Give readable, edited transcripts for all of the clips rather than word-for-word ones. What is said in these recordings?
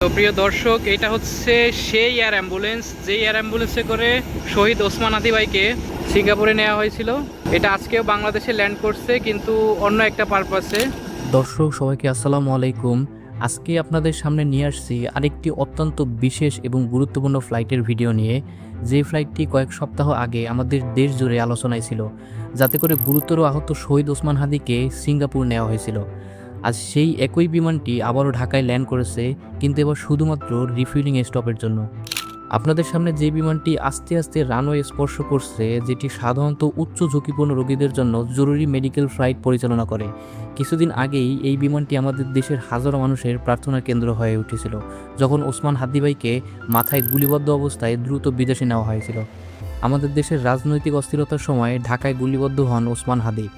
তো প্রিয় দর্শক, এটা হচ্ছে সেই এয়ার অ্যাম্বুলেন্স যে এয়ার অ্যাম্বুলেন্সে করে শহীদ ওসমান হাদি ভাইকে সিঙ্গাপুরে নেওয়া হয়েছিল। এটা আজকেও বাংলাদেশে ল্যান্ড করছে, কিন্তু অন্য একটা পারপাসে। দর্শক সবাইকে আসসালামু আলাইকুম। আজকে আপনাদের সামনে নিয়ে আসছি আরেকটি অত্যন্ত বিশেষ এবং গুরুত্বপূর্ণ ফ্লাইটের ভিডিও নিয়ে, যে ফ্লাইটটি কয়েক সপ্তাহ আগে আমাদের দেশ জুড়ে আলোচনায় ছিল, যাতে করে গুরুতর আহত শহীদ ওসমান হাদিকে সিঙ্গাপুর নেওয়া হয়েছিল। আজ সেই একই বিমানটি আবারও ঢাকায় ল্যান্ড করেছে, কিন্তু এবার শুধুমাত্র রিফুয়েলিং স্টপের জন্য। আপনাদের সামনে যে বিমানটি আস্তে আস্তে রানওয়ে স্পর্শ করছে, যেটি সাধারণত উচ্চ ঝুঁকিপূর্ণ রোগীদের জন্য জরুরি মেডিকেল ফ্লাইট পরিচালনা করে। কিছুদিন আগেই এই বিমানটি আমাদের দেশের হাজারো মানুষের প্রার্থনার কেন্দ্র হয়ে উঠেছিল, যখন ওসমান হাদি ভাইকে মাথায় গুলিবদ্ধ অবস্থায় দ্রুত বিদেশে নেওয়া হয়েছিল। আমাদের দেশের রাজনৈতিক অস্থিরতার সময় ঢাকায় গুলিবদ্ধ হন ওসমান হাদি।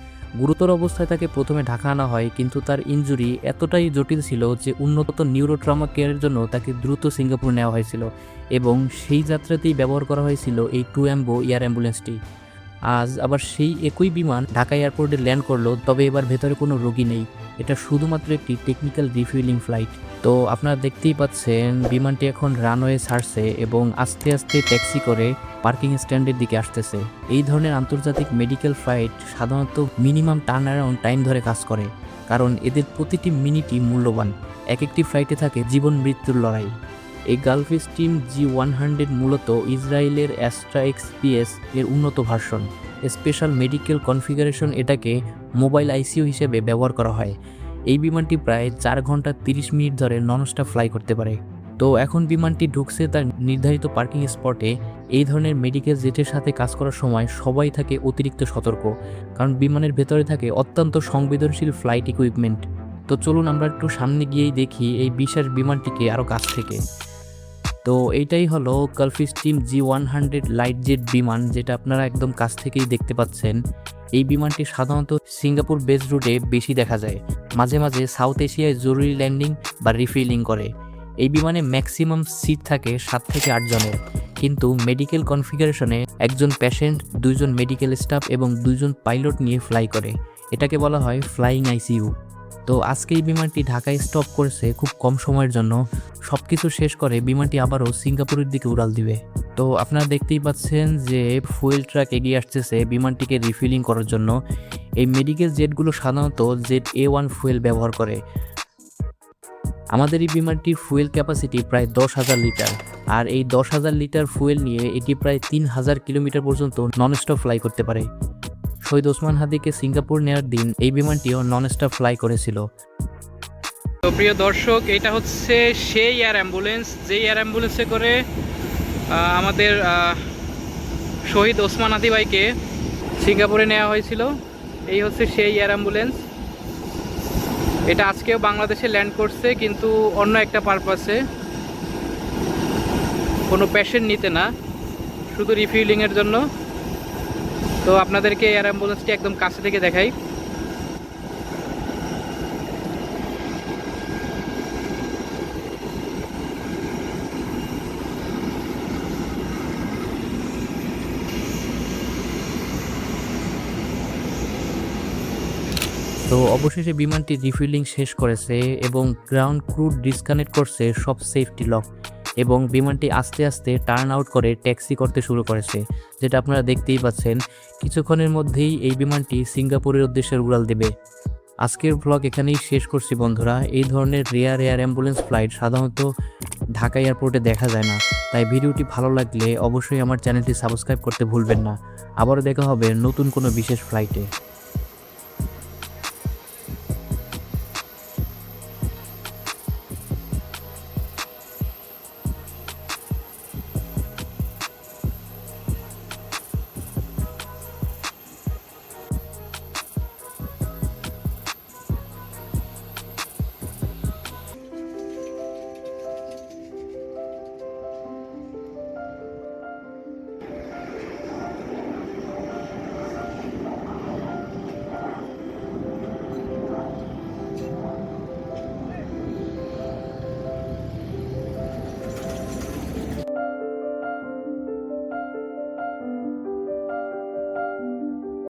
গুরুতর অবস্থায় তাকে প্রথমে ঢাকা আনা হয়, কিন্তু তার ইনজুরি এতটাই জটিল ছিল যে উন্নত নিউরোট্রমা কেয়ারের জন্য তাকে দ্রুত সিঙ্গাপুর নেওয়া হয়েছিল, এবং সেই যাত্রাতেই ব্যবহার করা হয়েছিল এই টুয়াম্বো এয়ার অ্যাম্বুলেন্সটি। আজ আবার সেই একই বিমান ঢাকা এয়ারপোর্টে ল্যান্ড করলো, তবে এবার ভেতরে কোনো রোগী নেই। এটা শুধুমাত্র একটি টেকনিক্যাল রিফুয়েলিং ফ্লাইট। তো আপনারা দেখতেই পাচ্ছেন বিমানটি এখন রানওয়ে ছাড়ছে এবং আস্তে আস্তে ট্যাক্সি করে পার্কিং স্ট্যান্ডের দিকে আসতেছে। এই ধরনের আন্তর্জাতিক মেডিকেল ফ্লাইট সাধারণত মিনিমাম টার্ন অ্যারাউন্ড টাইম ধরে কাজ করে, কারণ এদের প্রতিটি মিনিটই মূল্যবান। এক একটি ফ্লাইটে থাকে জীবন মৃত্যুর লড়াই। এই গালফ স্ট্রিম G100 মূলত ইসরায়েলের অ্যাস্ট্রা এক্সপিএস এর উন্নত ভার্সন। স্পেশাল মেডিকেল কনফিগারেশন এটাকে মোবাইল আইসিইউ হিসেবে ব্যবহার করা হয়। এই বিমানটি প্রায় 4 ঘন্টা 30 মিনিট ধরে ননস্টপ ফ্লাই করতে পারে। তো এখন বিমানটি ঢুকছে তার নির্ধারিত পার্কিং স্পটে। এই ধরনের মেডিকেল জেটের সাথে কাজ করার সময় সবাই থাকে অতিরিক্ত সতর্ক, কারণ বিমানের ভেতরে থাকে অত্যন্ত সংবেদনশীল ফ্লাইট ইকুইপমেন্ট। তো চলুন আমরা একটু সামনে গিয়েই দেখি এই বিশেষ বিমানটিকে আরও কাছ থেকে। তো এইটাই হলো Gulf stream G100 light jet বিমান, যেটা আপনারা একদম কাছ থেকেই দেখতে পাচ্ছেন। এই বিমানটি সাধারণত সিঙ্গাপুর বেস রুটে বেশি দেখা যায়, মাঝে মাঝে সাউথ এশিয়ায় জরুরি ল্যান্ডিং বা রিফিলিং করে। এই বিমানে ম্যাক্সিমাম সিট থাকে 7 থেকে 8 জনের, কিন্তু মেডিকেল কনফিগারেশনে একজন পেশেন্ট, 2 জন মেডিকেল স্টাফ এবং 2 জন পাইলট নিয়ে ফ্লাই করে। এটাকে বলা হয় ফ্লাইং আইসিইউ। তো আজকে এই বিমানটি ঢাকায় স্টপ করেছে খুব কম সময়ের জন্য। সব কিছু শেষ করে বিমানটি আবারও সিঙ্গাপুরের দিকে উড়াল দিবে। তো আপনারা দেখতেই পাচ্ছেন যে ফুয়েল ট্রাক এগিয়ে আসতেছে বিমানটিকে রিফিলিং করার জন্য। এই মেডিকেল জেটগুলো সাধারণত জেট A1 ফুয়েল ব্যবহার করে। আমাদের এই বিমানটির ফুয়েল ক্যাপাসিটি প্রায় 10,000 লিটার, আর এই 10,000 লিটার ফুয়েল নিয়ে এটি প্রায় 3,000 কিলোমিটার পর্যন্ত ননস্টপ ফ্লাই করতে পারে। শহীদ ওসমান হাদিকে সিঙ্গাপুর নেওয়ার দিন এই বিমানটিও ননস্টপ ফ্লাই করেছিল। তো প্রিয় দর্শক, এটা হচ্ছে সেই এয়ার অ্যাম্বুলেন্স যে এয়ার অ্যাম্বুলেন্সে করে আমাদের শহীদ ওসমান হাদি ভাইকে সিঙ্গাপুরে নেওয়া হয়েছিল। এই হচ্ছে সেই এয়ার অ্যাম্বুলেন্স। এটা আজকেও বাংলাদেশে ল্যান্ড করছে, কিন্তু অন্য একটা পারপাসে। কোনো পেশেন্ট নিতে না, শুধু রিফিউলিংয়ের জন্য। তো আপনাদেরকে এয়ার অ্যাম্বুলেন্সটি একদম কাছে থেকে দেখাই। তো অবশেষে বিমানটি রিফিলিং শেষ করেছে এবং গ্রাউন্ড ক্রু ডিসকানেক্ট করছে সব সেফটি লক, এবং বিমানটি আস্তে আস্তে টার্ন আউট করে ট্যাক্সি করতে শুরু করেছে, যেটা আপনারা দেখতেই পাচ্ছেন। কিছুক্ষণের মধ্যেই এই বিমানটি সিঙ্গাপুরের উদ্দেশ্যে উড়াল দেবে। আজকের ব্লগ এখানেই শেষ করছি বন্ধুরা। এই ধরনের রেয়ার এয়ার অ্যাম্বুলেন্স ফ্লাইট সাধারণত ঢাকা এয়ারপোর্টে দেখা যায় না, তাই ভিডিওটি ভালো লাগলে অবশ্যই আমার চ্যানেলটি সাবস্ক্রাইব করতে ভুলবেন না। আবারও দেখা হবে নতুন কোনো বিশেষ ফ্লাইটে।